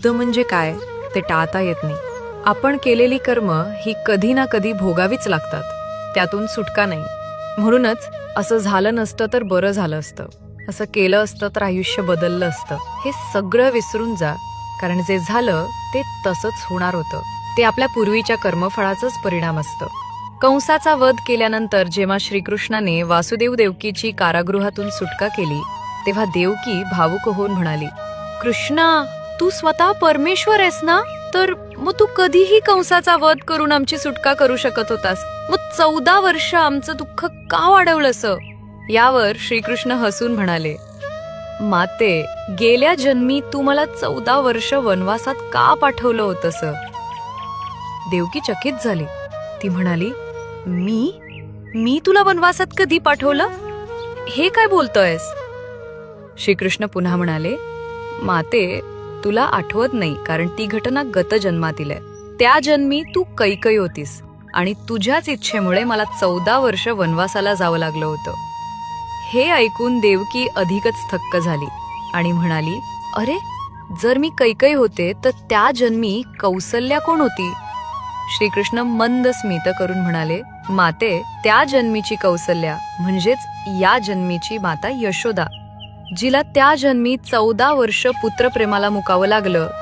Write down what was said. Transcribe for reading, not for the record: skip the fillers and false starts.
म्हणजे काय ते टाळता येत नाही. आपण केलेली कर्म ही कधी ना कधी भोगावीच लागतात, त्यातून सुटका नाही. म्हणूनच असं झालं नसतं तर बरं झालं असतं, असं केलं असतं तर आयुष्य बदललं असतं, हे सगळं विसरून जा. कारण जे झालं ते तसंच होणार होतं. ते आपल्या पूर्वीच्या कर्मफळाचाच परिणाम असतं. कंसाचा वध केल्यानंतर जेव्हा श्रीकृष्णाने वासुदेव देवकीची कारागृहातून सुटका केली, तेव्हा देवकी भावुक होऊन म्हणाली, कृष्णा, तू स्वतः परमेश्वर आहेस ना, तर मग तू कधीही कंसाचा वध करून आमची सुटका करू शकत होतास. मग 14 वर्ष आमचं दुःख का वाढवलंस? यावर श्रीकृष्ण हसून म्हणाले, माते, गेल्या जन्मी तू मला 14 वर्ष वनवासात का पाठवलं होतंस? देवकी चकित झाली. ती म्हणाली, मी तुला वनवासात कधी पाठवलं? हे काय बोलतोयस? श्रीकृष्ण पुन्हा म्हणाले, माते, तुला आठवत नाही कारण ती घटना गत जन्मातील आहे. त्या जन्मी तू कैकई होतीस आणि तुझ्याच इच्छेमुळे मला 14 वर्ष वनवासाला जावं लागलं होतं. हे ऐकून देवकी अधिकच थक्क झाली आणि म्हणाली, अरे, जर मी कैकई होते तर त्या जन्मी कौसल्या कोण होती? श्रीकृष्ण मंद स्मित करून म्हणाले, माते, त्या जन्मीची कौसल्या म्हणजेच या जन्मीची माता यशोदा, जिला त्या जन्मी 14 वर्ष पुत्रप्रेमाला मुकावं लागलं